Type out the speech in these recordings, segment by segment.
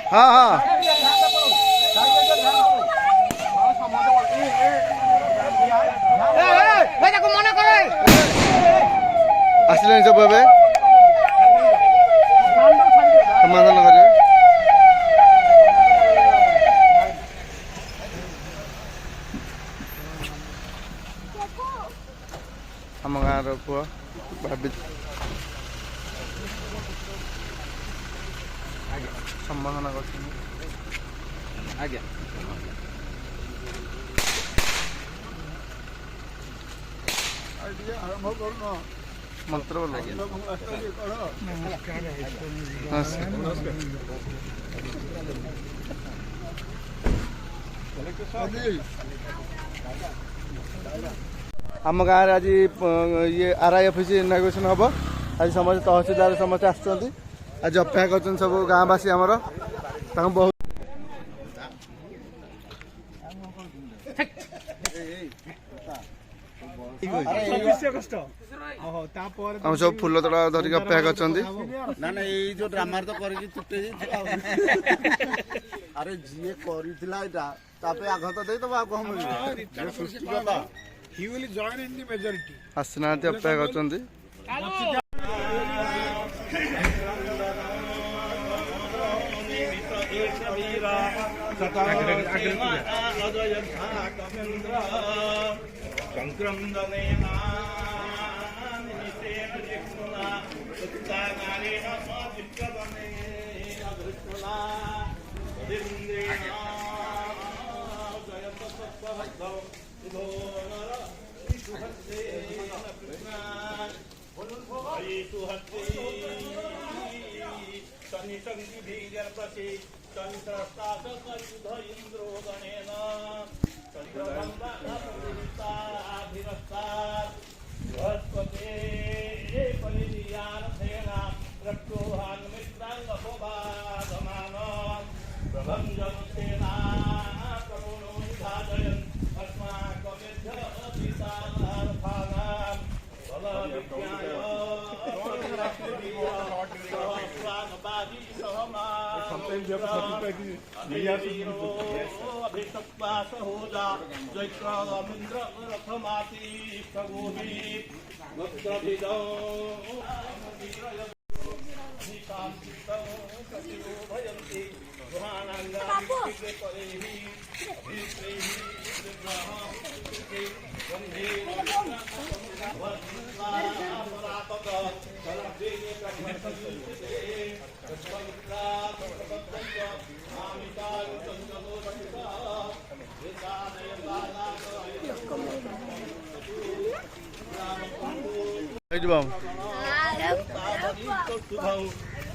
हाँ हाँ आसले सब समाधान करेंगे आम गाँव पुआ भाभी सम्मान कर मंत्र बोलो आम गाँव आज ये आरआई ऑफिस इनागुरेशन हम आज समस्त तहसीलदार समस्त आसुँच आज अपेक्षा कर सब गाँववासी आमर बहुत हम सब फुल तोड़ा धरिक अपेक्षा कर जो ड्रामा तो करके चुटे अरे जी कर आघात दे तो सृष्टिकर्ता he will join in the majority आसना अपेक्षा कर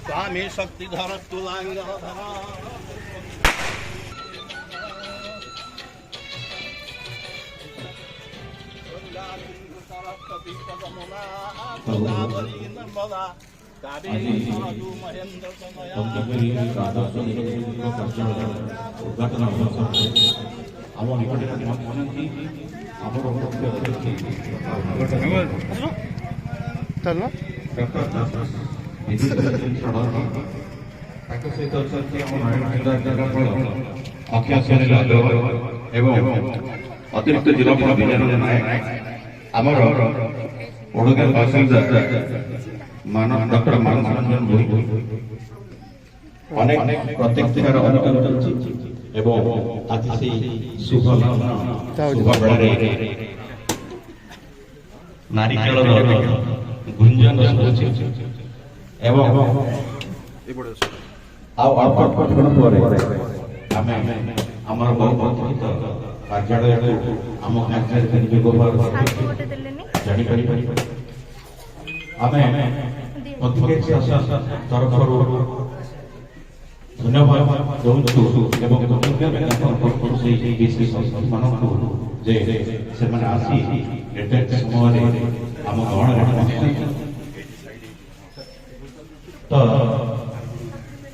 स्वामी शक्तिधर तुलांग चलना अतिरिक्त जिलापाल विजय नायक आमर ओडगाँ तहसीलदार डॉक्टर मानस रंजन भोई अनेक प्रत्येक जिलार आज से शुभ नारी गुंजन कार्यालय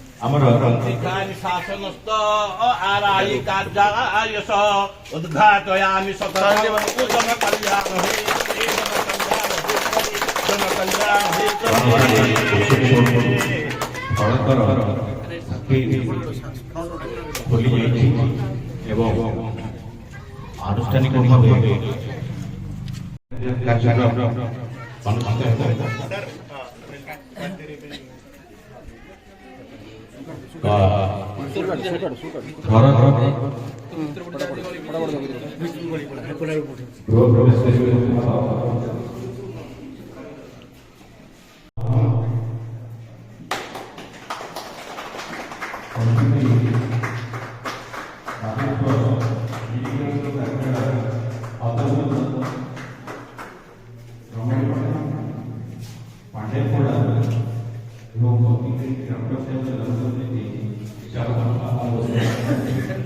आम कार्यालय तरफ धन्यवाद शासनस्थ आराई कार्यायश उद्घाटयामि ଖୋଲି ଯାଇଛି ଏବଂ ଆନୁଷ୍ଠାନିକ ଭାବେ କାର୍ଯ୍ୟକ୍ରମ ଅନୁଷ୍ଠିତ ହେବ। ଘର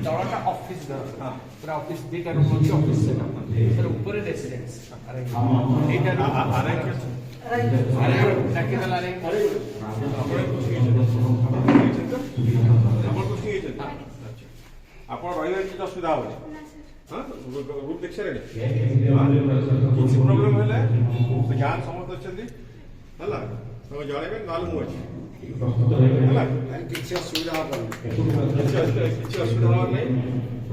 तलटा ऑफिस पूरा ऑफिस दुईटा रूम अच्छी ऑफिस सेटअप सर ऊपर रेसिडेंस एटा रूम ଆପଣ ରହିବା କିଛି ଅସୁବିଧା ହବନି। ହଁ ରୁଟ୍ ଦେଖି ସାରିଲେଣି? କିଛି ପ୍ରୋବ୍ଲେମ୍ ହେଲେ ଗାଁ ସମସ୍ତେ ଅଛନ୍ତି ହେଲା, ତମେ ଜଣେଇବେ ନହେଲେ ମୁଁ ଅଛି ହେଲା। କିଛି ଅସୁବିଧା ହବନି। କିଛି ଅସୁବିଧା ହବାର ନାହିଁ,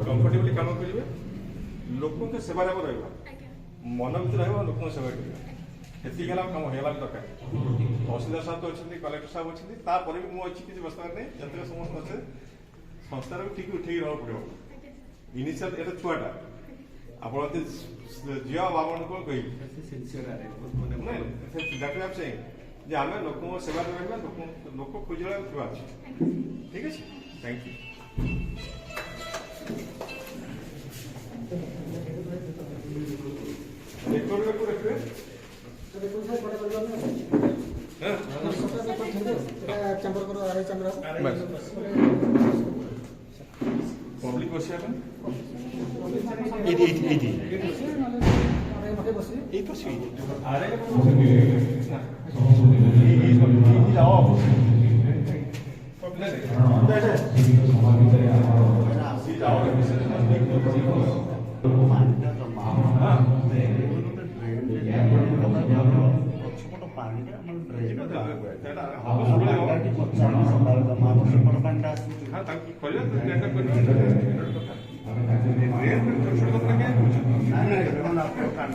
କମ୍ଫର୍ଟେବଲି କାମ କରିବେ, ଲୋକଙ୍କ ସେବାରେ ଆମେ ରହିବା, ମନ ଭିତରେ ରହିବ ଲୋକଙ୍କ ସେବା କରିବା, ସେତିକି ହେଲା କାମ ହେଇଗଲା ଦରକାର। ତହସିଲଦାର ସାହେବ ତ ଅଛନ୍ତି, କଲେକ୍ଟର ସାହେବ ଅଛନ୍ତି, ତାପରେ ବି ମୁଁ ଅଛି, କିଛି ବସିବାର ନାହିଁ। ଯେତେବେଳେ ସମସ୍ତେ ଅଛେ ସଂସ୍ଥାରେ ବି ଠିକ୍ ଉଠେଇକି ରହିବାକୁ ପଡ଼ିବ। ଇନିସିଆଲ ଏଟା ଛୁଆଟା ଆପଣ ଝିଅ ବାବାଙ୍କୁ କ'ଣ କହିବି ଯେ ଆମେ ଲୋକଙ୍କ ସେବାରେ ରହିବା, ଲୋକ ଖୋଜିବା ଥିବା ଅଛି। ଠିକ୍ ଅଛି, ଥ୍ୟାଙ୍କ ୟୁ। ରେକର୍ଡକୁ ରଖିବେ ପବ୍ଲିକ ବସିବା ପାଇଁ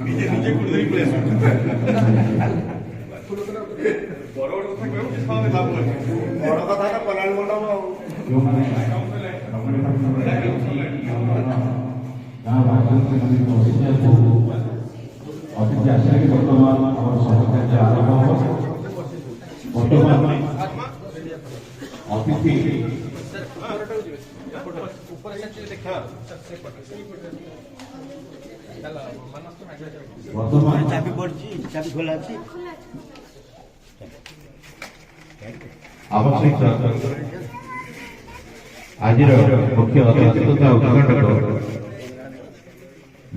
ନିଜେ କୁଳି ପଳେଇ ଆସ ବଡ଼ ବଡ଼ କଥା କହିବ ଲାଭ ଅଛି। ବଡ଼ କଥା ତ କଲ୍ୟାଣ ମଣ୍ଡପ ଆଉ ଅତିଥି ଆସିଲେ ବର୍ତ୍ତମାନ ଆମର ସଭା ଆରମ୍ଭ ହେବ। ବର୍ତ୍ତମାନ ଅତିଥି ବର୍ତ୍ତମାନ ଚାବି ପଡ଼ିଛି, ଚାବି ଖୋଲା ଅଛି। ଆବଶ୍ୟକ ଆଜିର ମୁଖ୍ୟ ଅତିଥି ତଥା ଉଦ୍ଘାଟକ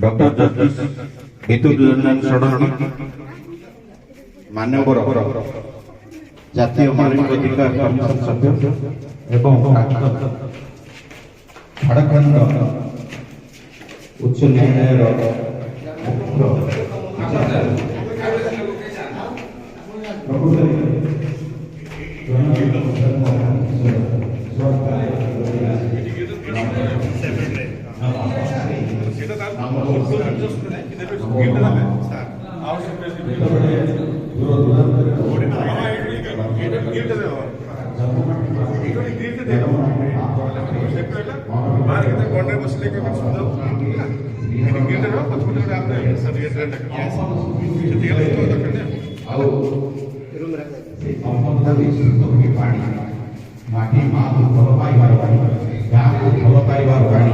ଡକ୍ଟର ଜଷ୍ଟିସ ବିଦ୍ୟୁତ ରଞ୍ଜନ ଷଡ଼ଙ୍ଗୀ, ମାନ୍ୟବର ଜାତୀୟ ମାନବିକ ଅଧିକାର କମିଶନ ସଭ୍ୟ ଏବଂ ଝାଡ଼ଖଣ୍ଡ ଉଚ୍ଚ ନ୍ୟାୟାଳୟର ମୁଖ୍ୟ ମାଟି ମାକୁ ଭଲ ପାଇବାର ବାଣୀ, ଗାଁକୁ ଭଲ ପାଇବାର ବାଣୀ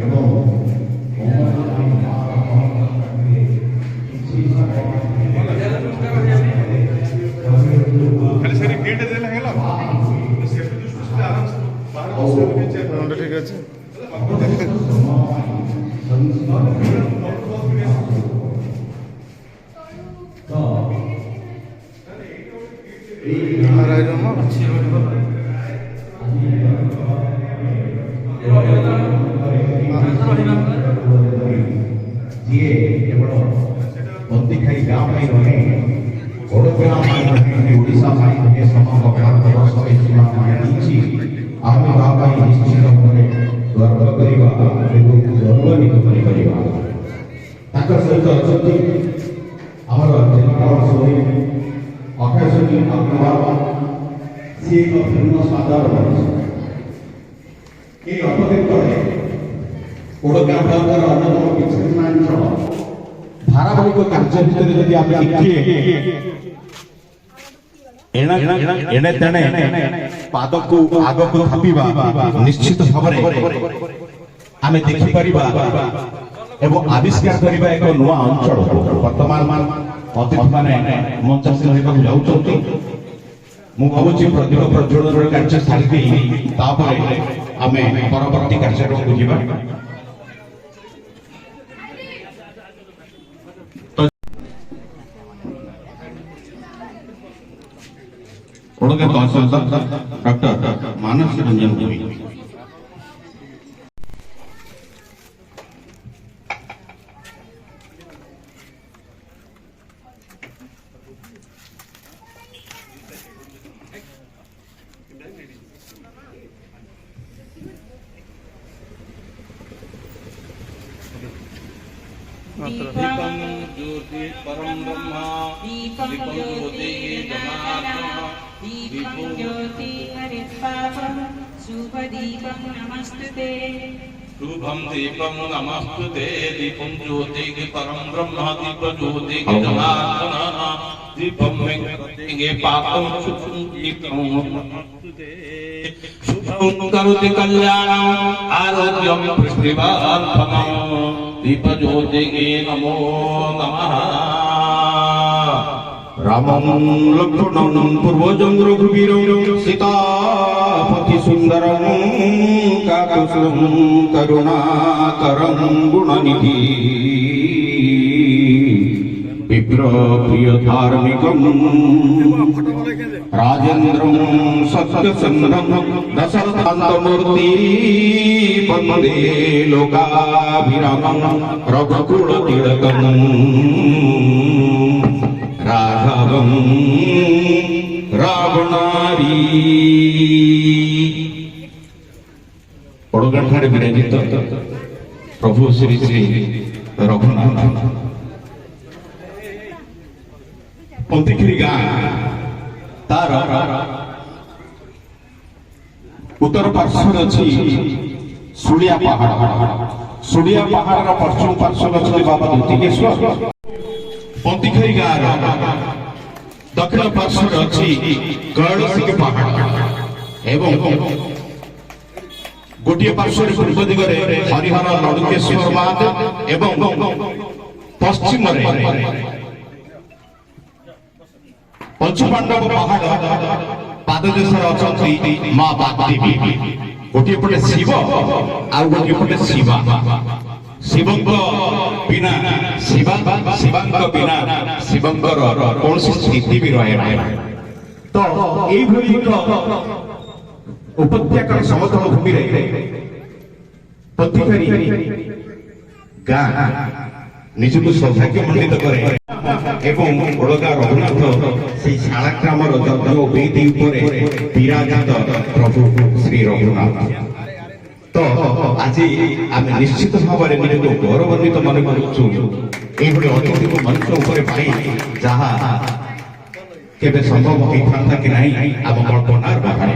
ଏବଂ ঠিক আছে। ଯିଏ କେବଳ ବନ୍ଦିଖାଇ ଗାଁ ପାଇଁ ରହେ, ବଡ଼ ଗାଁ ପାଇଁ ରହେ, ଓଡ଼ିଶା ପାଇଁ ରହେ, ସମଗ୍ର ଭାରତବର୍ଷ ଏହି ସୀମା ମାନି ଦେଇଛି। ଆମ ନିଶ୍ଚିତ ଭାବରେ ଗର୍ବ କରିବା ଏବଂ ଗୌରବାନ୍ୱିତ କରିପାରିବା। ତାଙ୍କ ସହିତ ଅଛନ୍ତି ଆମର ଜିଲ୍ଲାପାଳ ସୋହେଲ 28ଟି ଅଗ୍ରଭାଗ ସିଏ ଏକ ଭିନ୍ନ ସ୍ୱାଦର ମଣିଷ। এই অপক্ষে ওড়গাঁ ব্লকর অন্যতম বিচ্ছিন্নাঞ্চল ধারাবাহিক কার্য ভিতরে যদি আমি ଟିକିଏ ଏଣେ ତେଣେ ପାଦକୁ ଆଗକୁ ଥାପିବା ନିଶ୍ଚିତ ଭାବରେ ଆମେ ଦେଖିପାରିବା ଏବଂ ଆବିଷ୍କାର କରିବା ଏକ ନୂଆ ଅଞ୍ଚଳ। ବର୍ତ୍ତମାନ ଅତିଥିମାନେ ମଞ୍ଚାସୀନ ହେବାକୁ ଯାଉଛନ୍ତି। ମୁଁ ଭାବୁଛି ପ୍ରଦୀପ ପ୍ରଜ୍ୱଳନର କାର୍ଯ୍ୟ ସାରିଦେଇ ତାପରେ ଆମେ ପରବର୍ତ୍ତୀ କାର୍ଯ୍ୟକ୍ରମକୁ ଯିବା। ओड़गां तहसीलदार डॉक्टर मानस रंजन भूमि। दीपं ज्योति परम ब्रह्म दीपं ज्योति जनार्दन दीपं ज्योति हरिपापं शुभदीपं नमस्ते शुभं दीपं नमस्ते दीपं ज्योति परम ब्रह्म दीप ज्योति जनार्दन दीपं मे पापं शुभं दीपं शुभं करोति कल्याणं आरोग्यं पुष्टिवर्धनम् दीप ज्योति नमो नमः। रामं लक्ष्मणं पूर्वजं रघुवीरं सीतापति सुंदरं काकुशलं करुणाकरं गुणनिधि विप्र प्रिय धार्मिकं राजेन्द्रं सत्यसंधं दशरथान्तमूर्ति वन्दे लोकाभिरामं रघुकुलतिलकं राघवं रावणारी। ओड़गां ठारे विराजित प्रभु श्री श्री रघुनाथ पंतिखिरी गाँ तार उत्तर पार्श्वर अच्छी सुड़िया पहाड़ पश्चिम पार्श्वर अच्छे बाबा ज्योतिकेश्वर। पंतिखिरी गाँव दक्षिण पार्श्वर अच्छी कैलासिक पहाड़ एवं गोटे पार्श्वर पूर्व दिगरे हरिहर लड़ुकेश्वर महादेव एवं पश्चिम पंचपांडव पहाड़ पाददेशर अछंती मां बागदेवी। गोटे पटे शिव आ गोटे पटे शिवा। शिवंक बिना शिवांक बिना शिवंकर कौन स्थिति भी रहे ना। तो यही उपत्यकार समतल भूमि पंतिखिरी गाँ निजको सौभाग्यमंडित करे एवं ओड़गां रघुनाथ से शालाग्रामर यज्ञ वेदी उपरे विराजित प्रभु श्री रघुनाथ। तो आज आम निश्चित भाव में निजको गौरवान्वित मन करुचु एभली अतिथि को मंच उपरे पाई जहाँ केबे संभव होता कि नहीं आम कल्पनार बाहर।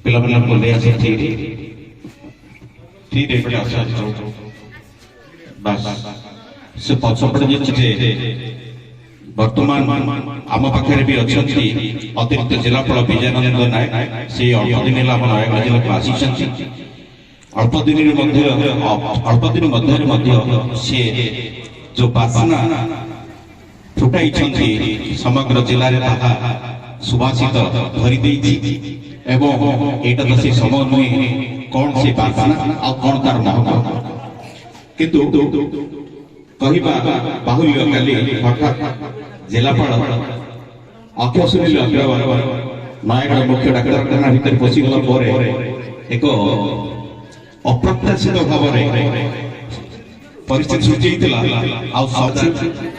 पिला को ले ठीक है बेटा अच्छा बस से पछपटे जे वर्तमान आम पाखे भी अच्छा अतिरिक्त जिलापाल विजयानंद नायक से अल्प दिन नयगढ़ जिला को आसी अल्प दिन मध्य से जो बासना फुटाई समग्र जिले में सुभाषित धरी एवं एटा तो से समय नुहे कौन से बासना आ कौन तार महत्व किंतु कहवा बाहुल्य काली हठात जिलापाल अक्षय सुनील अग्रवाल नयगढ़ मुख्य डाक्तखाना भितर पशिगला एक अप्रत्याशित भाव परिस्थिति सृष्टि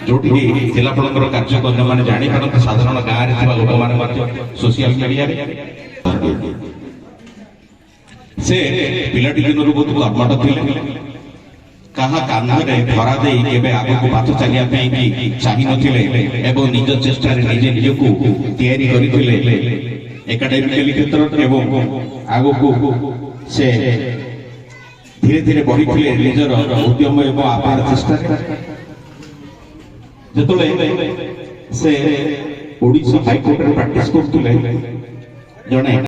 जोटी जिलापाल कार्यकर्ता मैंने जापारत साधारण गाँव में लोक मैंने सोशल मीडिया से पिलाटी दिन बहुत कर्मठ थे कहा कान्हरे धरा दे केबे आगो बात चलिया कि चाहि नथिले एवं निज चेष्टा रे निजे निजको तैयारी करिथिले एकाडेमिकली क्षेत्र एवं आगो को से धीरे धीरे बढ़ी निजर उद्यम एवं आपार चेष्टा जतले से ओडिशा हाईकोर्ट रे प्रैक्टिस करथुले जणे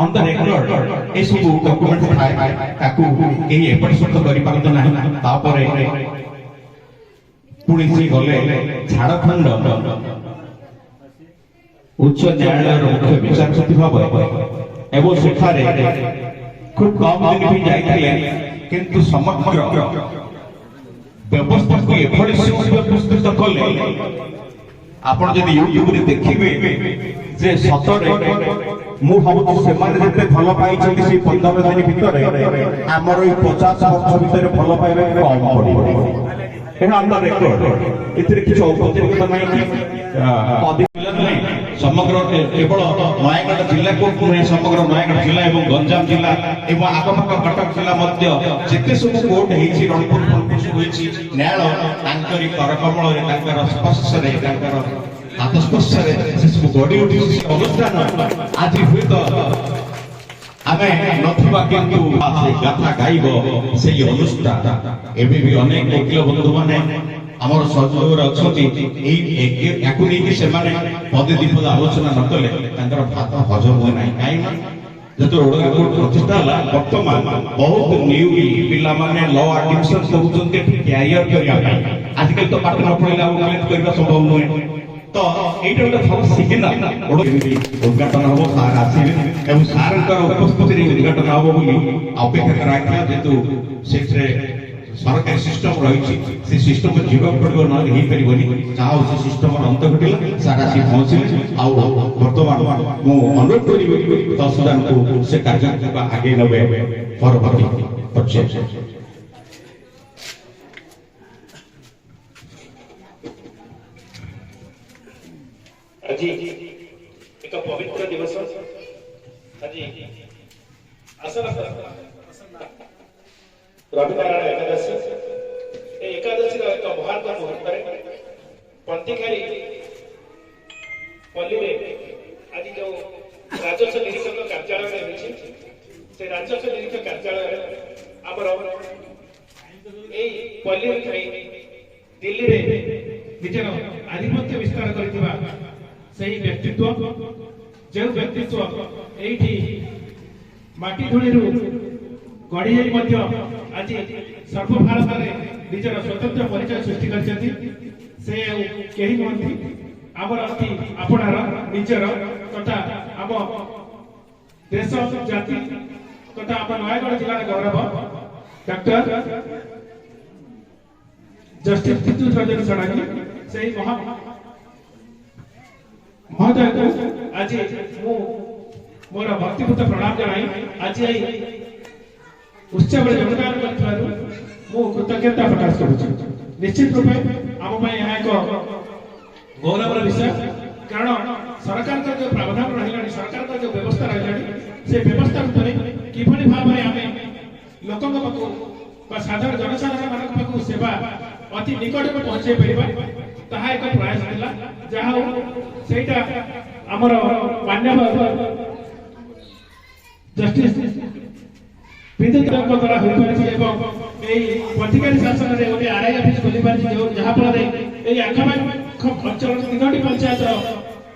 ऑन द रेकॉर्ड ए सब डॉक्यूमेंट थाए ताकू एही एपरिशत करि पारत नाही तापरे पुणी से गले झारखंड उच्च न्यायालय मुख्य विचारपति भाव एवं सेठारे खूब कम दिन भी जाइथिले किंतु समग्र व्यवस्था को एभଳି प्रस्तुत कले आपण जदि यूट्यूब रे देखिबे जे सतरे मु भाबुछु सेमाने जते भल पाइछथि से 15 दिन भितरे हमर ई 50 वर्ष भितरे भल पाइबे कम पड़िबो एना अंडर रेकॉर्ड इतरे किछ औपचारिकता नै कि समग्र केवल नयगढ़ जिला को समग्र नयगढ़ जिला एवं गंजाम जिला एवं आखपाख कटक जिला मध्य जिते सब कोर्ट होइछि रणपुर फलपुर होइछि न्यायालय तांकरी करकमल रे तांकर स्पर्श रे तांकर हाथ स्पर्श रे से सब गडी उठी अनुष्ठान आज हुए तो आमे नथिबा किंतु से गाथा गाइबो सेही अनुष्ठान एबे भी अनेक वकील बंधु माने आमर सहयोगर अछति एई याकु नेकी से माने पदे दीपद आलोचना न कले तांकर भात हजम होय नाही काई ना जतो ओडगा कोर्ट प्रतिष्ठा हला वर्तमान बहुत न्यूली पिला माने लॉ एडमिशन करूचंते कैरियर करिया आजकल तो पाठ न पढिला वकीलत करबा संभव नय तो एटा गोटे सब सिग्नल उद्घाटन हो सार आसिबे एवं सारंकर उपस्थिति रे उद्घाटन हो बोली अपेक्षा कराइया जेतु सेक्रे सरकारी सिस्टम रही से सिस्टम को जीवा पड़ो न हो परिबनी चाहो से सिस्टम अंत घटिला सारा सी पहुंचले आ वर्तमान मु अनुरोध करिबे तहसीलदार को से कार्यक्रम आगे नबे परवर्ती पर्याय आज एक पवित्र दिवस आज आसना रविनारायण एकादशी एकादशी एक महान मुहूर्त पंथिखारी पल्ली आज जो राजस्व निरीक्षक कार्यालय से राजस्व निरीक्षक कार्यालय आमर पल्ली दिल्ली रे निजर आधिपत्य विस्तार करथिबा सही व्यक्तित्व जो व्यक्तित्व एठी माटी धूली गढ़ी आज सर्वभारत में निजर स्वतंत्र परिचय सृष्टि कर से कहीं नुहति आमर अति आपणार निजर तथा आम देश जाति तथा आम नयगढ़ जिलार गौरव डॉक्टर जस्टिस विद्युत रंजन षडंगी से महोदय को आज मु मोर भक्तिपूत प्रणाम जनाई आज उत्सव योगदान करथिबारु मु कृतज्ञता प्रकाश करूछि। निश्चित रूपे आम पय यह एक गौरवर विषय कारण सरकार का जो प्रावधान रहिलानी सरकार का जो व्यवस्था रहिलानी से व्यवस्था भितर किभली भाबरे आमे लोकक पाखु बा साधारण जनसाधारण मानक पाखु सेवा अति निकट में पहुंचे परिबा ताहा एक प्रयास दिला जहा सेटा हमर मान्यवर जस्टिस ବିଦ୍ୟୁତ ଦ୍ୱାରା ହୋଇପାରିଛି ଏବଂ এই পঞ্জিকারী শাসନରେ ଗୋଟେ ଆର୍ଆଇ ଅଫିସ ଖୋଲି ପାରିଛି ଯାହାଫଳରେ এই ଆଖପାଖ ଅଞ୍ଚଳର 3ଟି ପଞ୍ଚାୟତର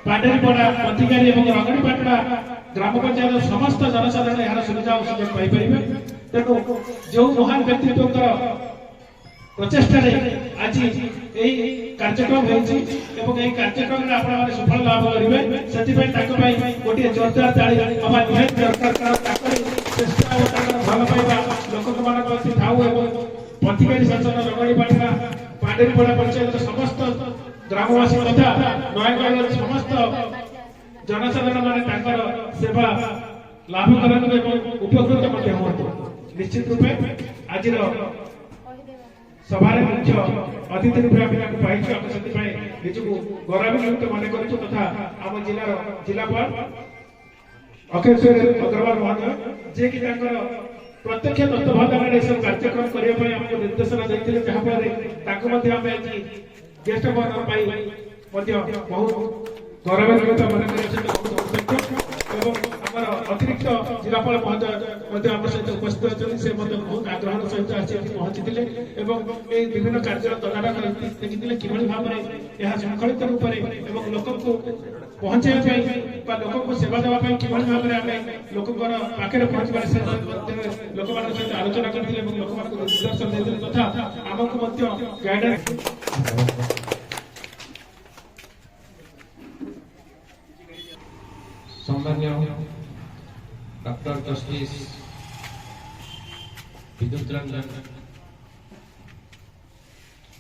ପାଟେରୀପଡ଼ା ପଞ୍ଜିକାରୀ ଏବଂ ରଙ୍ଗଣୀପାଟଣା ଗ୍ରାମ ପଞ୍ଚାୟତ ସମସ୍ତ ଜନସାଧାରଣ ଏହାର ସୁବିଧା ଓ ସୁଯୋଗ ପାଇପାରିବେ। ତେଣୁ ଯେଉଁ ମହାନ ବ୍ୟକ୍ତିତ୍ୱଙ୍କର ପ୍ରଚେଷ୍ଟାରେ ଆଜି এই କାର୍ଯ୍ୟକ୍ରମ ହେଉଛି ଏବଂ এই କାର୍ଯ୍ୟକ୍ରମରେ ଆପଣମାନେ ସୁଫଳ ଲାଭ କରିବେ ସେଥିପାଇଁ ତାଙ୍କ ପାଇଁ ଗୋଟିଏ ଜୋରଦାର ତାଳି ହେବା ନିହାତି ଦରକାର। କାରଣ ତାଙ୍କର ଚେଷ୍ଟା ଓ ତାଙ୍କର ଭଲ ପାଇବା ଲୋକମାନଙ୍କ ପ୍ରତି ଥାଉ ଏବଂ ପଞ୍ଜିକାରୀ ଶାସନ ରଙ୍ଗଣୀପାଟଣା ପାଟେରୀପଡ଼ା ପଞ୍ଚାୟତର ସମସ୍ତ ଗ୍ରାମବାସୀ ତଥା ନୟାଗଡ଼ର ସମସ୍ତ ଜନସାଧାରଣ ମାନେ ତାଙ୍କର ସେବା ଲାଭ କରନ୍ତୁ ଏବଂ ଉପକୃତ ମଧ୍ୟ ହୁଅନ୍ତୁ। ନିଶ୍ଚିତ ରୂପେ ଆଜିର ସଭାରେ ମୁଖ୍ୟ ଅତିଥି ରୂପେ ଆମେ ତାଙ୍କୁ ପାଇଛୁ। ଆମେ ସେଥିପାଇଁ ନିଜକୁ ଗୌରବାନ୍ୱିତ ମନେ କରୁଛୁ ତଥା ଆମ ଜିଲ୍ଲାର ଜିଲ୍ଲାପାଳ ଅଖିଳେଶ୍ୱର ଅଗ୍ରୱାଲ ମହୋଦୟ ଯିଏକି ତାଙ୍କର ପ୍ରତ୍ୟକ୍ଷ ତତ୍ତ୍ୱାବଧାନରେ ଏସବୁ କାର୍ଯ୍ୟକ୍ରମ କରିବା ପାଇଁ ଆମକୁ ନିର୍ଦ୍ଦେଶନା ଦେଇଥିଲେ, ଯାହାଫଳରେ ତାଙ୍କୁ ମଧ୍ୟ ଆମେ ଆଜି ଜ୍ୟେଷ୍ଠ ବହନ ପାଇଁ ମଧ୍ୟ ବହୁତ ଗୌରବାନ୍ୱିତ ମନେ କରୁଛନ୍ତି। ଏବଂ ଆମର ଅତିରିକ୍ତ ଜିଲ୍ଲାପାଳ ମହୋଦୟ ମଧ୍ୟ ଆମ ସହିତ ଉପସ୍ଥିତ ଅଛନ୍ତି। ସେ ମଧ୍ୟ ବହୁତ ଆଗ୍ରହର ସହିତ ଆସି ଏଠି ପହଞ୍ଚିଥିଲେ ଏବଂ ଏହି ବିଭିନ୍ନ କାର୍ଯ୍ୟର ତଦାରଖ ଦେଖିଥିଲେ କିଭଳି ଭାବରେ ଏହା ଶୃଙ୍ଖଳିତ ରୂପରେ ଏବଂ ଲୋକଙ୍କୁ ପହଞ୍ଚାଇବା ପାଇଁ ବା ଲୋକଙ୍କୁ ସେବା ଦେବା ପାଇଁ କିଭଳି ଭାବରେ ଆମେ ଲୋକଙ୍କର ପାଖରେ ପହଞ୍ଚିବାରେ ସେ ଲୋକମାନଙ୍କ ସହିତ ଆଲୋଚନା କରିଥିଲେ ଏବଂ ଲୋକମାନଙ୍କୁ ନିର୍ଦ୍ଦେଶନ ଦେଇଥିଲେ ତଥା ଆମକୁ ମଧ୍ୟ ଗାଇଡାନ୍ସ सम्मान्य डॉक्टर जस्टिस विद्युत रंजन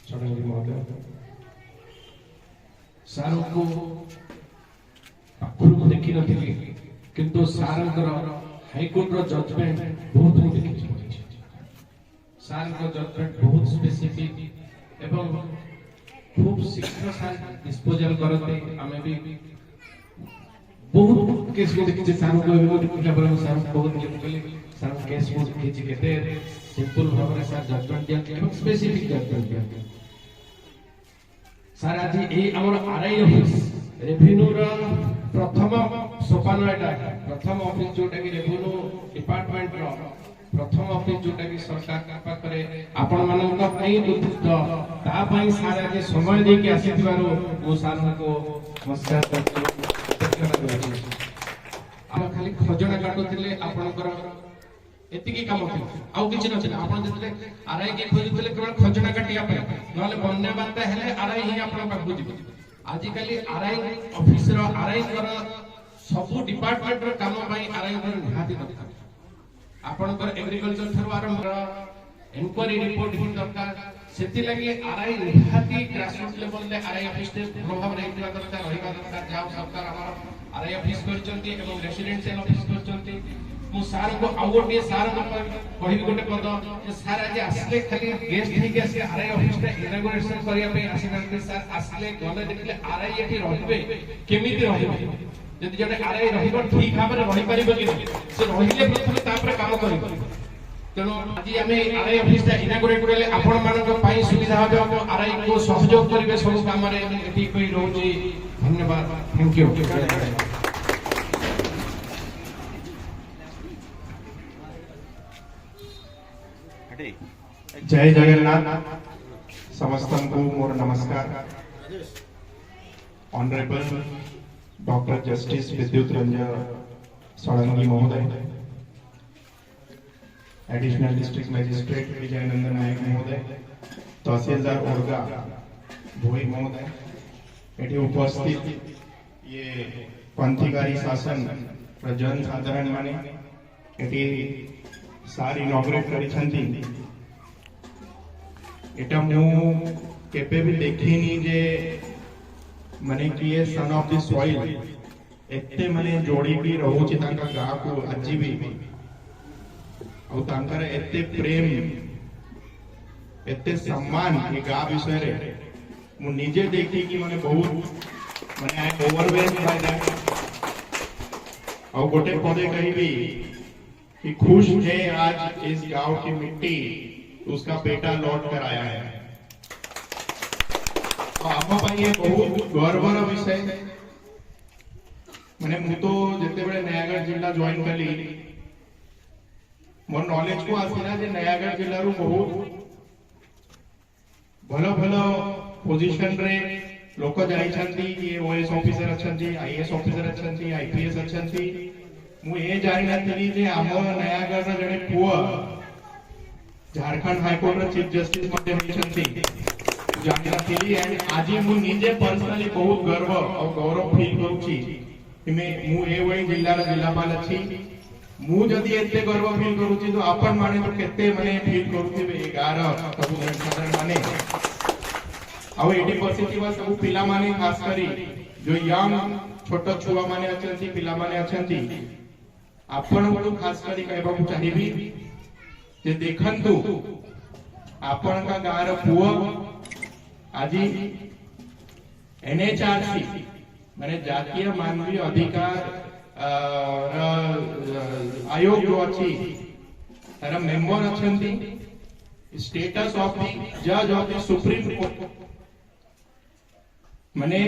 षडंगी महोदय सार को पाखर को देखी नी किंतु सार हाईकोर्ट जजमेंट बहुत देखी सार जजमेंट बहुत स्पेसिफिक एवं खूब शीघ्र सार डिस्पोजल करते आम भी बहुत केस को देखिए सार को सार बहुत सार केस को देखिए केते सिंपल भाव में सार जजमेंट दिया एवं स्पेसिफिक जजमेंट दिया सार आज ए हमर आरआई ऑफिस रेवेन्यू रा प्रथम सोपान एटा प्रथम ऑफिस जोटा कि रेवेन्यू डिपार्टमेंट रो प्रथम ऑफिस जोटा कि सरकार का पाखरे आपण मानक पई उद्दिष्ट ता पई सार आज समय दे के आसीथिबारो ओ सार को नमस्कार करछु। हम खाली खजना काटुले आपणकर एतिकी काम थी आउ किछि नथिला आपण जतले आरआई के खोजुले केवल खजना काटिया पे नले बन्या बाता हेले आरआई ही आपण पाखु दिबो। आजि काली आरआई ऑफिस रो आरआई कर सब डिपार्टमेंट रो काम पई आरआई कर निहाती दरकार आपणकर एग्रीकल्चर थरो आरंभ इनक्वायरी रिपोर्ट ही दरकार सेति लागि आरआई निहाती ग्रासरूट लेवल ले आरआई ऑफिस ते प्रभाव रहितला दरकार रहिबा दरकार जाव सरकार हमर आरआई ऑफिस करचंती एवं रेसिडेंशियल ऑफिस करचंती मु सार को आउटे सार कहि गोटे पद जे सार आज आसले खाली गेस्ट हे के आसे आरआई ऑफिस ता इनॉग्रेशन करिया पे आसिनांते सार आसले गले देखले आरआई एठी रहबे केमिति रहबे जदि जने आरआई रहिबो ठीक भाबे रहि परिबो कि से रहिले प्रथमे तापर काम करिबो। तेणु आज आम आरआई ऑफिस इनागोरेट कले आपण मानक पई सुविधा होबे हम आरआई को सहयोग करिवे सब काम रे एठी कोइ रहउची। धन्यवाद, थैंक यू। जय जगन्नाथ समस्त को मोर नमस्कार। ऑनरेबल डॉक्टर जस्टिस विद्युत रंजन षडंगी महोदय, एडिशनल डिस्ट्रिक्ट मजिस्ट्रेट विजयनंदन नायक महोदय, तहसीलदार ओरगा भोई महोदय, एटी उपस्थित ये पंथीकारी शासन जन साधारण माने एटी सार इनॉग्रेट करिसंती एटा मु केबे भी देखिनी जे माने कि ये सन ऑफ द सॉइल एते माने जोड़ी की रहउची तांका गाँ को आजी भी और तांकर एते प्रेम एते सम्मान ये गाँ विषय रे मु निजे देखी कि माने बहुत माने आई ओवरवेल्म बाय दैट। और गोटे पदे कहिबी कि खुश है आज इस गांव की मिट्टी उसका बेटा लौट कर आया है। आम ये बहुत गर्वर विषय मैंने मु तो जिते बड़े नयागढ़ जिला जॉइन कली मोर नॉलेज को आसिला जे नयागढ़ जिल्ला रु बहुत भलो भलो पोजीशन रे लोक जाइछंती कि ओएस ऑफिसर अछंती आईएएस ऑफिसर अछंती आईपीएस अछंती मु ए जानि नथिली जे आम नयागढ़ रे जने पुआ झारखंड हाईकोर्ट रे चीफ जस्टिस मध्ये होइछंती जानि नथिली एंड आज मु निजे पर्सनली बहुत गर्व और गौरव फील करूची कि मु ए वई जिल्ला रे जिल्लापाल अछि मु जदी एते गर्व फील करूची तो आपण माने तो केते माने फील करूथिबे ए गार सब साधारण माने आउ एटी बसिथिबा सब पिला माने खास करी जो यंग छोट छुआ माने अछंती पिला माने अछंती आपण को खास करी कहबा को चाहिबी जे देखंतु आपण का गार पुआ आजी एनएचआरसी माने जातीय मानवीय अधिकार आयोग जो अच्छी तार मेंबर अछंती स्टेटस ऑफ द जज ऑफ द सुप्रीम कोर्ट माने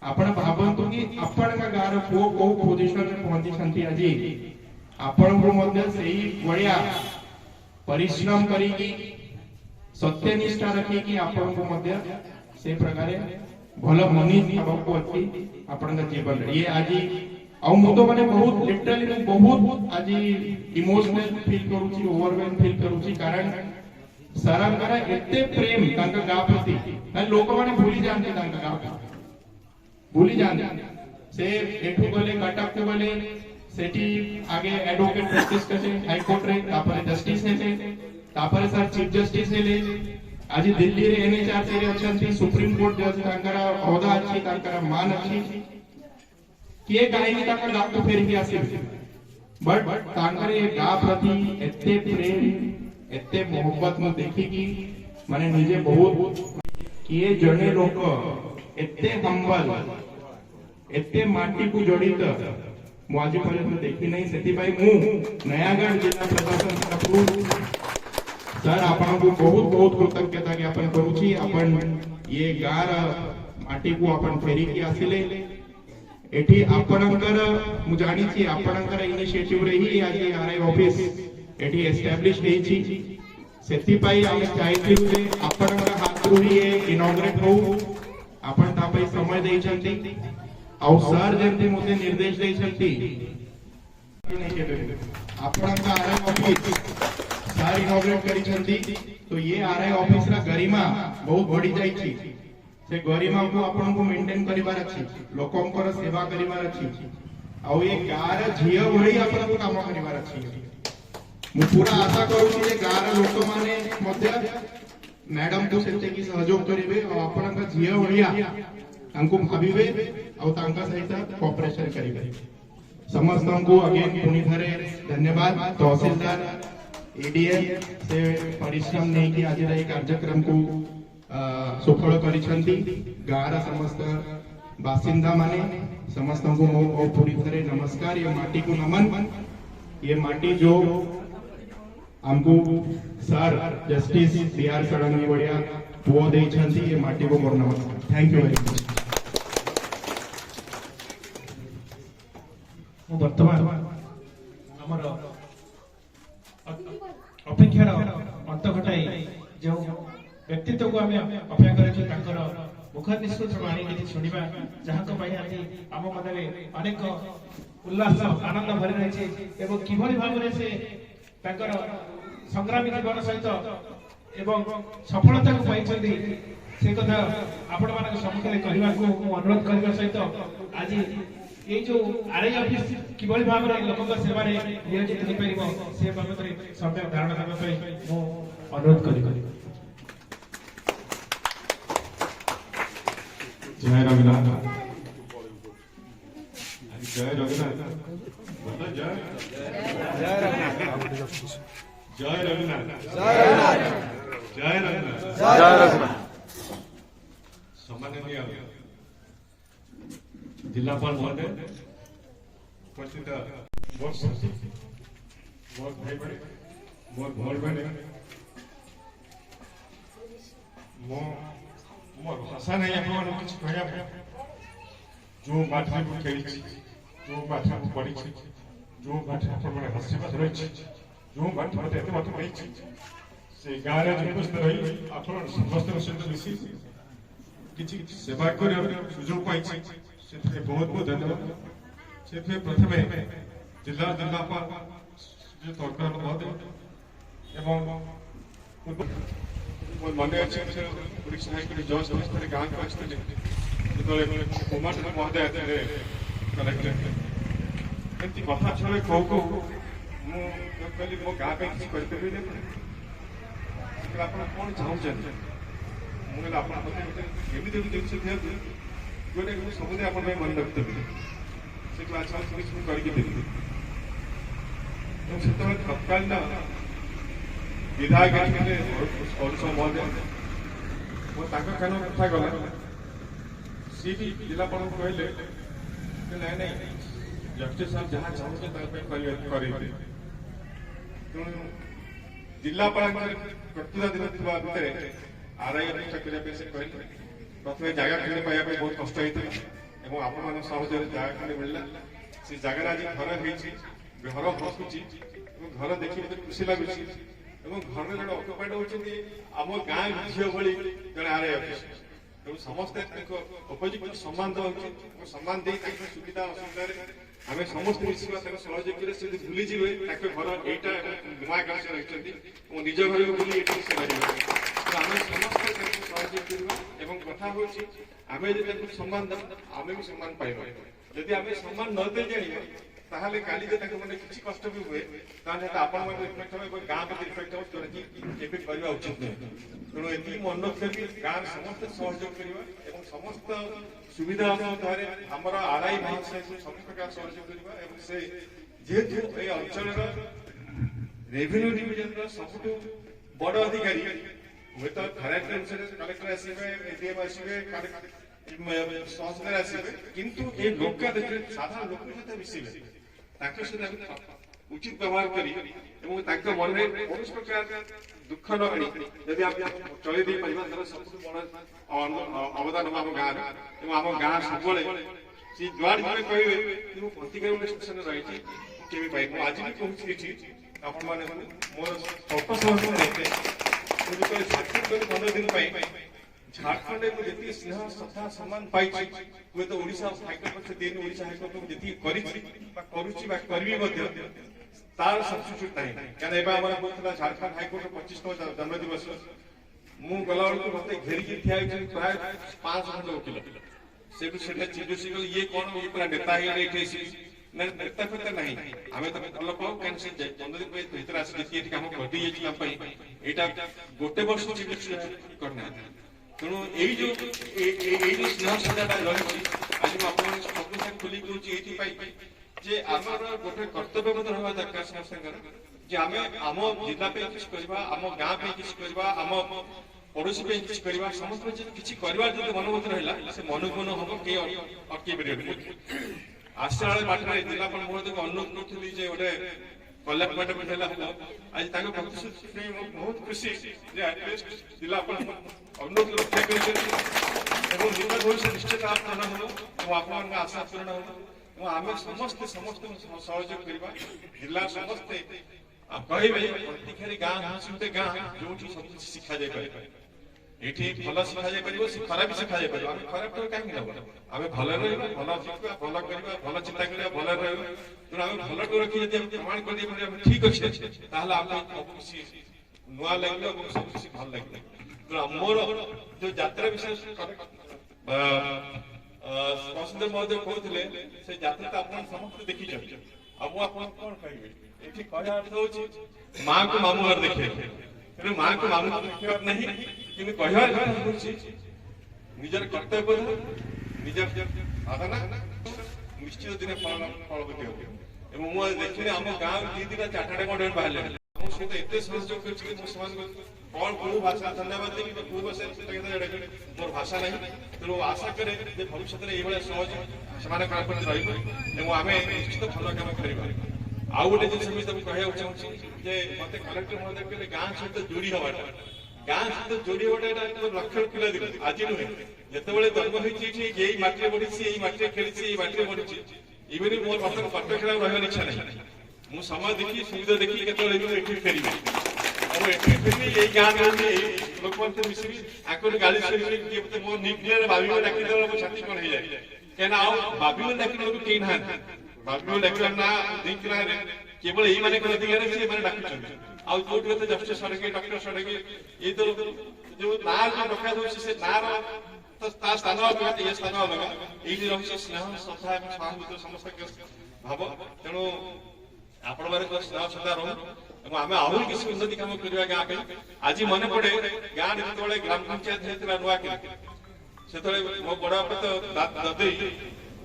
आपण भाबंतु कि आपण का गार पुओ को पोजीशन रे पहुंची छंती आजी आपण को मध्ये सेही बढिया परिश्रम करी सत्यनिष्ठा रखी कि आपण को मध्ये से प्रकारे भलो मनीष भावको अछि आपण का जीवन ये आजी आउ मु तो माने बहुत लिटरली बहुत आज इमोशनल फील करूची ओवरवेल फील करूची कारण सरकार एते प्रेम तांका गा प्रति ना लोक माने भूली जानते तांका गा भूली जानते से एठू गले कटक के गले सेठी आगे एडवोकेट प्रैक्टिस करे हाई कोर्ट रे तापर जस्टिस हेले तापर सर चीफ जस्टिस हेले आज दिल्ली रे एनएचआरसी रे अछंती सुप्रीम कोर्ट जज तांका ओदा अछि तांका मान अछि किए काहे तांका गाप फेरी के आसे बट तांका रे गा प्रति एते प्रेम एते मोहब्बत में देखी कि माने निजे बहुत किए जने लोक एते हम्बल एते माटी को जड़ित मु आज पर्यंत देखी नहीं सेति भाई मु नयागढ़ जिला प्रशासन तरफ सर आपण को बहुत बहुत कृतज्ञता ज्ञापन करूची आपण ये गार माटी को आपण फेरी की आसिले एठी आपणकर मु जानि छी आपणकर इनिशिएटिव रे ही आज आरआई ऑफिस एठी एस्टैब्लिश हेई छी सेति पई हम चाहती जे आपणकर हाथरू ही इनॉग्रेट हो आपण ता पई समय देई छंती और सर जेंति मोते निर्देश देई छंती आपणकर आरआई ऑफिस सर इनॉग्रेट करी छंती तो ये आरआई ऑफिस रा गरिमा बहुत बढ़ी जाई छी से गरिमा को आपण को मेंटेन करिवार अछि लोकंकर सेवा करिवार अछि आ ये गार झियो भଳି आपण को काम करिवार अछि मु पूरा आशा करू छी जे गार लोक माने मध्य मैडम को सेते की सहयोग करिवे और आपण का झियो भଳିया हमको भाबिवे और तांका सहित कोऑपरेशन करिवे समस्त को अगेन पुनी धरे धन्यवाद तहसीलदार एडीएम से परिश्रम नहीं कि आज रे कार्यक्रम को सफल करिसंती गारा समस्त बासिंदा माने समस्त को मो पूरी तरह नमस्कार ये माटी को नमन ये माटी जो हमको सर जस्टिस बीआर सड़ंगी बढ़िया पुओ दे छंती ये माटी को मोर नमस्कार थैंक यू वेरी मच वर्तमान हमर अपेक्षार अंत घटाई जो व्यक्तित्व को आम अपेक्षा कर मुख निश्चित आनी कि शुणा जहाँ आम मध्य अनेक उल्लास आनंद भरी रही है कि भाव में से संग्रामी जीवन सहित एवं सफलता को पाई से कथा आपण मान सम्मुखें कहने को अनुरोध करने सहित आज ये जो आरआई ऑफिस कि भाव में लोक सेवा नियोजित हो पार से बाबद सम्यक धारणा देवाई अनुरोध कर जय रघुनाथ जय रघुनाथ जय जय रघुनाथ जय रघुनाथ जय रघुनाथ जय रघुनाथ सम्माननीय जिलापाल महोदय उपस्थित मोर साथी मोर भाई बहन मोर भौर बहन मोर भाषा नहीं आप किसी कहया जो बाठा को खेली जो बाठा को पड़ी जो बाठा पर मैंने हसीबात रही जो बात मत एत मत मिली से गाँव में उपस्थित रही आप समस्त सहित मिसी किसी सेवा कर सुजोग पाई से बहुत बहुत धन्यवाद से प्रथम जिलापाल तरकार महोदय एवं मन अच्छे जज गाँव को आसते कुमार महोदय कलेक्टर एमती कथा छड़े कहू कहू मुझे मो गाँव पे किसी करें आप कौन चाहते मुझे आपमती जिनस दिखाते जोटा कि सबुद आप मन रखी से अच्छा किसी करके तत्कालीन विधायक अरुण महोदय वो कान कथा गला सी भी जिलापाल कहले ना ना जस्टिस साहब जहाँ चाहते तेणु जिलापाल प्रतिभा दिन भितर आरआई प्रतिष्ठा करने से कहले प्रथम जगह किणी पाइबा बहुत कष्ट होता है आपण सहज जगह खंडे मिलला से जगह आज घर घर हसुची घर देखिए मत खुशी लगुच घर जो अक्युपाइड होती आम गाँव झील भाई जड़े आरआई ऑफिस तेणु समस्ते उपयुक्त सम्मान दे सम्मान दे सुविधा असुविधा आम समस्त मिसवा सहयोग से भूलीजे घर यहाँ नुआ गाँव से रही निज घर को बुली आम समस्ते सहयोग करवा कथा हूँ आम जो सम्मान देवा आम भी सम्मान पाइबा जदि आम सम्मान न दे जाइए ताहले काली जे मैंने किसी कष्ट भी हुए आपण इफेक्ट हो गाँव प्रति इफेक्ट हो जोटा कि करवा उचित नुहे तेणु ये मन रखी गाँव समस्त सहयोग करवा समस्त सुविधा असुविधा आमर आरआई महाशय सब प्रकार सहयोग करवा से जेहेतु ये अंचल रेवेन्यू डिविजन सबुठ बड़ अधिकारी हुए तो कलेक्टर आसवे एडीएम आसवे तहसीलदार आसवे किंतु ये लोक साधारण लोक सहित मिसवे सहित उचित व्यवहार करी मन में कौन प्रकार दुख न आनी यदि आप चल दे पार सब बड़ अवदान हम गाँव आम गाँ सब सी जुआड़ जो कहे प्रतिकार स्टेशन रही आज भी पहुंची आप मोर स्वल्प समय झारखंड 15 दिन झारखंड जी स्नेह श्रद्धा सम्मान पाई हुए तो ओडिशा हाइकोर्ट पक्ष दिन ओडिशा हाइकोर्ट जी करी तार सब्स्टिट्यूट नहीं क्या झारखंड हाइकोर्ट 25तम जन्म दिवस मु गला मत घेरिकी ठिया प्राय 500 वकिल से चिडुसी ये कौन ये पूरा नेता नेता फेता नहीं आम तो भल पाऊ कहीं 15 दिन भर आसिक कम घटी गोटे वर्ष करना तेणु यही जो स्नेह श्रद्धा रही आज मुझे खोल कहूँ जे आमर गोटे कर्तव्य रहा दरकार समस्त आम आम जिला किसी करवा आम गाँ किसी करवा आम पड़ोशी किसी करवा समस्त किसी कर मनोबत रहा से मनोक मन हम कई अटक आसला बाटे जिलापाल महोदय को अनुरोध करी गोटे कल्याण मैडम आज प्रतिश्रुति बहुत खुशी जिलापाल अनुरोध रक्षा कर निश्चित आप आशा पूर्ण हो आम समस्ते समस्त सहयोग करवा जिला समस्ते कहे प्रत्येक गाँव हंसुटे गाँव जो सब शिखा जाए ये भल शिखा जाए खराब शिखा जाए आम खराब कहीं नब आम भल भल शिखा भल करवा भल चिंता करवा भल तेणु आम भल को रखी प्रमाण कर ठीक अच्छे नुआ लगे सब किसी भल लगे तेणु मोर जो यात्रा विषय तहसीलदार महोदय कहते से यात्रा तो आप समस्त देखी कौन कहे ये कहना अर्थ हो माँ को मामू घर देखे तेणु माँ को मामू देखा नहीं कि कहवार निजर कर्तव्य निजर साधना निश्चित दिन फलवती हो मुझे देखिए आम गाँव 2-3 4टा कंडे बाहर सहित एत सहयोग कर कौन कौ भाषा धन्यवाद देवी कौ भाषा मोर भाषा नहीं तेणु आशा करे भविष्य में ये सहयोग से आम निश्चित भल कम कर आउ गोटे जिन कहना चाहूँगी मत कलेक्टर महोदय कहते गाँ सहित जोड़ी हवाटा गाँ सहित जोड़ी हवाटा लक्ष्य पिला दिन आज नुहे जिते जन्म होती माटी बढ़ी मटी खेली मटी बढ़ी इवन मोर बर्तमान पाठ खेला रही इच्छा नहीं ମୁଁ ସମୟ ଦେଖି ସୁବିଧା ଦେଖି କେତେବେଳେ ଏଠି ଫେରିବି ଆଉ ଏଠି ଫେରିବି ଏଇ ଗାଁରେ ଲୋକମାନେ ମିଶିକି ଆଙ୍କର ଗାଳି ଶୁଣିବି କିଏ ମୋ ନିକନେରେ ଭାବିବ ଡାକିଦେଲେ ମୋ ଛାତି କଣ ହେଇଯାଏ କାହିଁକିନା ଆଉ ଭାବିବ ଡାକିଲେ କେହି ନାହାନ୍ତି ଭାବିବ ଡାକିଲା ନା ଦିକନାରେ କେବଳ ଏଇମାନଙ୍କ ଅଧିକାରରେ ସେମାନେ ଡାକୁଛନ୍ତି ଆଉ ଯୋଉଠି କଥା ଜଷ୍ଟିସ ସଡ଼କି ଡକ୍ଟର ସଡ଼କି ଏଇ ତ ଯୋଉ ନାଁ ଯୋଉ ଡକାଯାଉଛି ସେ ନାଁର ତା ସ୍ଥାନ ଅଲଗା ଏ ସ୍ଥାନ ଅଲଗା ଏଇଠି ରହୁଛି ସ୍ନେହ ଶ୍ରଦ୍ଧା ଏବଂ ସହାନୁଭୂତି ସମସ୍ତଙ୍କ ଭାବ ତେଣୁ ଆପଣମାନଙ୍କ ସ୍ନେହ ଶ୍ରଦ୍ଧା ରହୁ ଏବଂ ଆମେ ଆହୁରି କିଛି ଉନ୍ନତି କାମ କରିବା ଗାଁ ପାଇଁ ଆଜି ମନେ ପଡେ ଗାଁରେ ଯେତେବେଳେ ଗ୍ରାମ ପଞ୍ଚାୟତ ହେଇଥିଲା ନୂଆ ସେତେବେଳେ ମୋ ବଡ ବାପା ତ ଦଦେଇ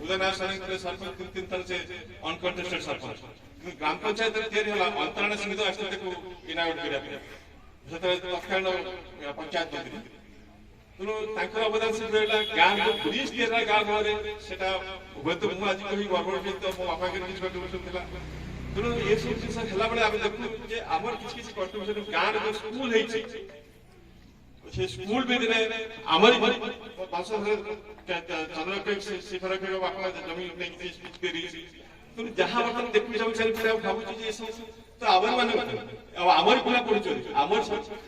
ଉଦୟନାଥ ସାରେଙ୍କର ସରପଞ୍ଚ ତିନି ଥର ସେ ଅନକଣ୍ଟେଷ୍ଟେଡ ସରପଞ୍ଚ କିନ୍ତୁ ଗ୍ରାମ ପଞ୍ଚାୟତରେ ତିଆରି ହେଲା ଅନ୍ତରାଣ ସିଂହ ଆସିଥିଲେ ତାକୁ ଇନାଗୁରେଟ କରିବା ପାଇଁ ସେତେବେଳେ ତତ୍କାଳୀନ ପଞ୍ଚାୟତ ମନ୍ତ୍ରୀ ତେଣୁ ତାଙ୍କର ଅବଦାନ ସେ ରହିଲା ଗାଁକୁ ବ୍ରିଜ ତିଆରି ହେଲା ଗାଁ ଗାଁରେ ସେଟା ହୁଏତ ମୁଁ ଆଜି କହି ଗର୍ବିତ ମୋ ବାପାଙ୍କର କିଛି କଣ୍ଟ୍ରିବ୍ୟୁସନ ଥିଲା ତେଣୁ ଏସବୁ ଜିନିଷ ହେଲା ବେଳେ ଆମେ ଦେଖୁ ଯେ ଆମର କିଛି କିଛି କଣ୍ଟ୍ରିବ୍ୟୁସନ ଗାଁରେ ଯୋଉ ସ୍କୁଲ ହେଇଛି ସେ ସ୍କୁଲ ବି ଦିନେ ଆମରି ଚନ୍ଦ୍ରଶେଖର ବାପା ଜମି ନେଇକି ତେଣୁ ଯାହା ବର୍ତ୍ତମାନ ଦେଖୁଛି ସବୁ ଚାରିପଟେ ଭାବୁଛି ଯେ ଏସବୁ ତ ଆମର ମାନେ ଆଉ ଆମରି ପିଲା ପଢୁଛନ୍ତି ଆମର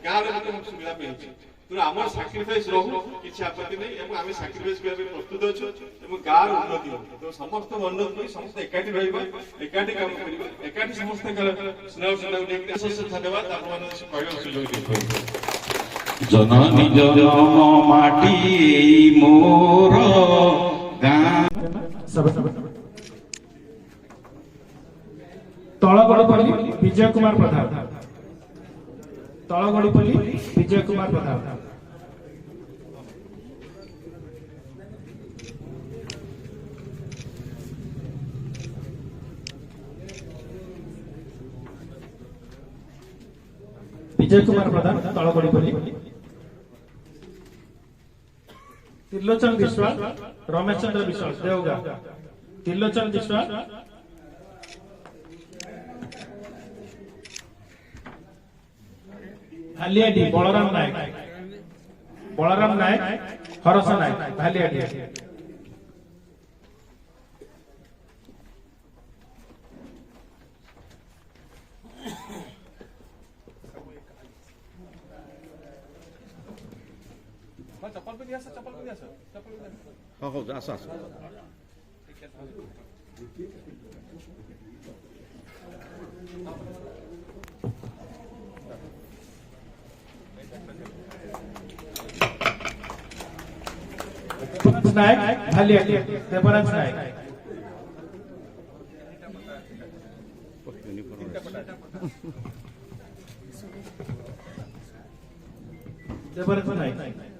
ଗାଁରେ ଗୋଟେ ସୁବିଧା ମିଳୁଛି ତେଣୁ ଆମର ସାକ୍ରିଫାଇସ୍ ରହୁ କିଛି ଆପତ୍ତି ନାହିଁ ଏବଂ ଆମେ ସାକ୍ରିଫାଇସ୍ କରିବା ପାଇଁ ପ୍ରସ୍ତୁତ ଅଛୁ ଏବଂ ଗାଁର ଉନ୍ନତି ହବ ତେଣୁ ସମସ୍ତ ଉନ୍ନତି ପାଇଁ ସମସ୍ତେ ଏକାଠି ରହିବା ଏକାଠି କାମ କରିବା ଏକାଠି ସମସ୍ତଙ୍କର ସ୍ନେହ ଶ୍ରଦ୍ଧାକୁ ନେଇକି ଧନ୍ୟବାଦ ଆପଣମାନଙ୍କୁ କହିବାକୁ ସୁଯୋଗ ଦେଇଥିବାରୁ ଜନନୀ ଜନମ ମାଟି ମୋର ଗାଁ ତଳଗଡପଲ୍ଲୀ ବିଜୟ କୁମାର ପ୍ରଧାନ ତଳଗଡପଲ୍ଲୀ ବିଜୟ କୁମାର ପ୍ରଧାନ विजय कुमार प्रधान तलगड़ीपल्ली त्रिलोचन विश्वास रमेश चंद्र विश्वास देवगा त्रिलोचन विश्वास भालियाडी बलराम नायक हरस नायक भालियाडी ହଉ ହଉ ଆସ ଆସ नायक भालियाडी देवराज नायक देवराज नायक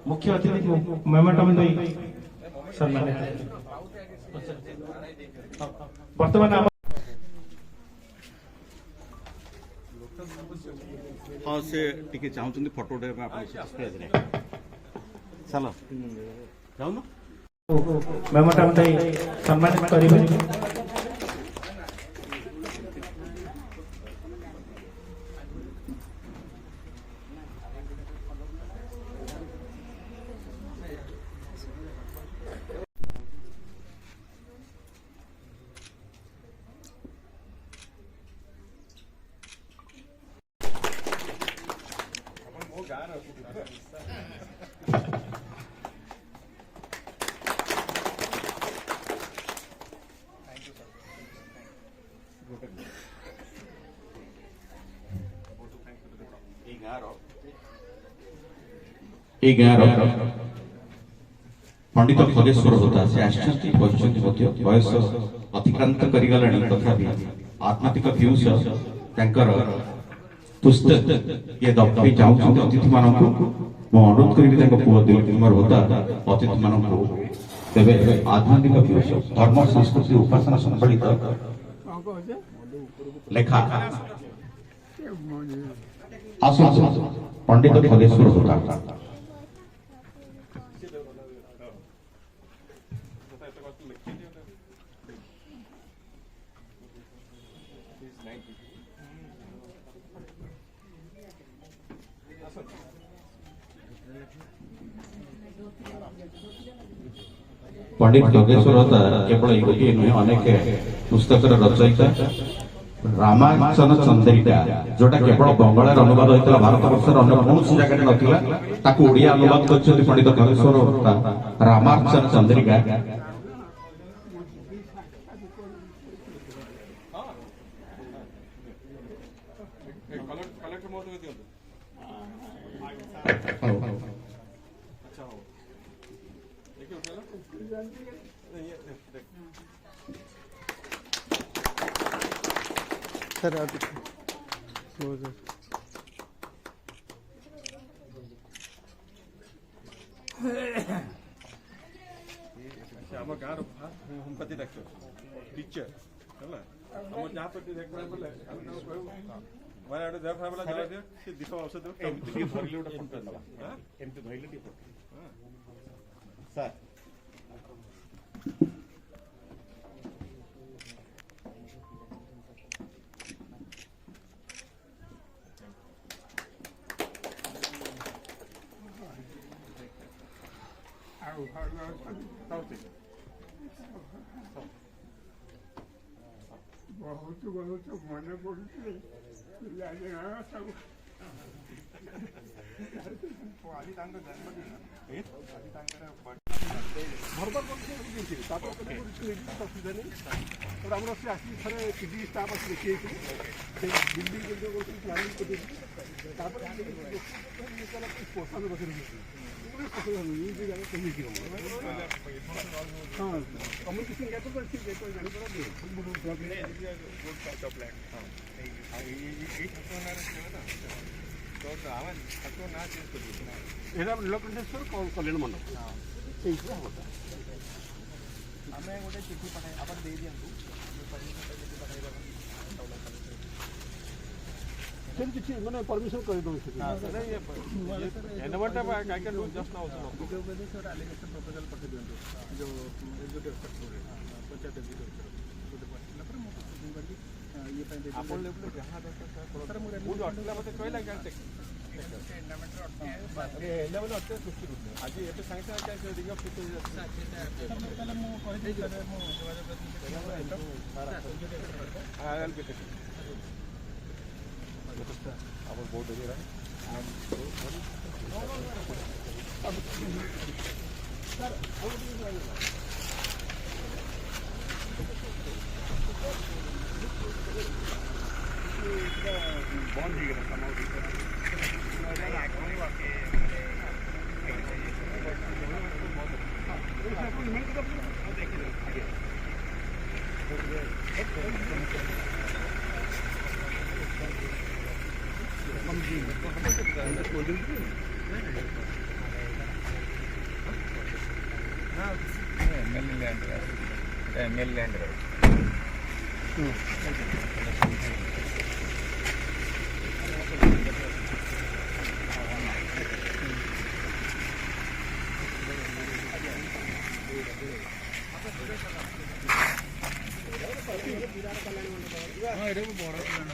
मुख्य अतिथि को मेमोरेंडम दे सम्मानित वर्तमान हाँ से टिके चाहूँ फोटो उठाइबा आप चलो जाऊन मेमोरेंडम दे सम्मानित करिवे এই ଗାଁର ପଣ୍ଡିତ ଖଗେଶ୍ୱର ହୋତା ସେ ଆସିଛନ୍ତି କହିଛନ୍ତି ମଧ୍ୟ ବୟସ ଅତିକ୍ରାନ୍ତ କରିଗଲାଣି ତଥାପି ଆତ୍ମାତିକ ପିୟୁଷ ତାଙ୍କର ପୁସ୍ତକ ଇଏ ଦବାଇ ଚାହୁଁଛନ୍ତି ଅତିଥିମାନଙ୍କୁ ମୁଁ ଅନୁରୋଧ କରିବି ତାଙ୍କ ପୁଅ ଦିଲ୍ଲୀପ କୁମାର ହୋତା ଅତିଥିମାନଙ୍କୁ ତେବେ ଆଧ୍ୟାତ୍ମିକ ପିୟୁଷ ଧର୍ମ ସଂସ୍କୃତି ଉପାସନା ସମ୍ବଳିତ ଲେଖା ଆସନ୍ତୁ ପଣ୍ଡିତ ଖଗେଶ୍ୱର ହୋତା पंडित योगेश्वर केवल गोटे नुहे अनेक पुस्तक रचयिता रामाचन चंद्रिका जोटा केवल बंगाल अनुवाद होता भारत वर्ष अन्य कौन जगह नाला ओडिया अनुवाद कर पंडित योगेश्वर रामाचन चंद्रिका कलेक्टर महोदय दियंतु अच्छा हो देखिए उठेला ये देख सर आप वो सर ଆମ ଗାଁର ହୋମିଓପାଥି ଡାକ୍ତର ଟିଚର ହେଲା ଆମର ଯାହା ପ୍ରତି ଦେଖିବା ବୋଲେ ଆମେ ତାଙ୍କୁ କହିବୁ ମାନେ ଗୋଟେ ଦେହ ଖରାପ ହେଲା ଜଳ ଦିଅ ସେ ଦୀପ ଔଷଧ ଏମିତି ଧରିଲେ ଗୋଟେ ଫୋଟୋ ନେବା ଏମିତି ଧରିଲେ ଟିକେ ସାର୍ बहुत बहुत मन पड़ुचे पिला सब ଆମର ସେ ଆସିକି ଥରେ ପିଡି ଷ୍ଟାଫ୍ ଆସି ଦେଖେଇଥିଲେ ସେ ବିଲ୍ଡିଂ ପ୍ଲାନିଂ କରିଦେଇଛି ତାପରେ ପୋଷାକ ପାଖରେ ହଁ କମ୍ୟୁନିକେସନ ଗ୍ୟାପ୍ ଏଇଟା ନୀଳକଣ୍ଠେଶ୍ୱର କଲ୍ୟାଣ ମଣ୍ଡପ ସେଇଥିରେ ହବ ଆମେ ଗୋଟେ ଚିଠି ପଠାଇ ଆପଣ ଦେଇ ଦିଅନ୍ତୁ ସେମିତି କିଛି ମାନେ ପରମିଶନ କରିଦେବୁ ଏନଭରଟା ଆଇ କ୍ୟାନ୍ ଡୁ ଜଷ୍ଟ ନାଉ ଗୋଟେ ଆଲିଗେସନ ପ୍ରପୋଜାଲ ପଠାଇ ଦିଅନ୍ତୁ ଯେଉଁ ଏକ୍ଜିକ୍ୟୁଟିଭ ସେକ୍ଟରରେ ପଞ୍ଚାୟତ ଏକ୍ଜିକ୍ୟୁଟିଭ ଗୋଟେ ପଠାଇଲା ପରେ ମୁଁ ପ୍ରୋସେସିଂ କରିକି ଇଏ ପାଇଁ ଦେବି ଆପଣ ଲେବୁଲ ଯାହା ଦରକାର କୋଉଠି ଅଟକିଲା ମୋତେ କହିଲା ଲେବୁଲ ଅଟକେ ସୃଷ୍ଟି କରୁଥିଲେ ଆଜି ଏବେ ସାଙ୍ଗେ ସାଙ୍ଗେ ରିଙ୍ଗ ଫିଟ୍ ତାହେଲେ ମୁଁ କହିଦେବି ସାର୍ ମୁଁ ଆପଣ ବହୁତ ଏରିଆ ବନ୍ଦ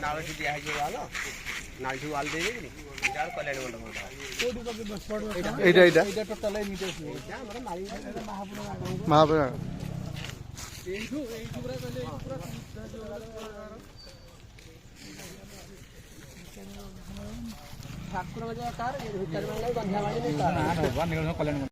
ନାଳଟି ଦିଆହେଇଛି ୱାଲ ନାଳଟି ୱାଲ ଦେଇଦେବି ଏଇଟା କଲ୍ୟାଣ ମଣ୍ଡପ এইটা এইটা ଏଇଟା ଟୋଟାଲ ଏମିତି ଆସିବ ମହାପୁରା ଏଇଠୁ ପୁରା କହିଲେ ଠାକୁର କାର ଭିତରେ କଲ୍ୟାଣ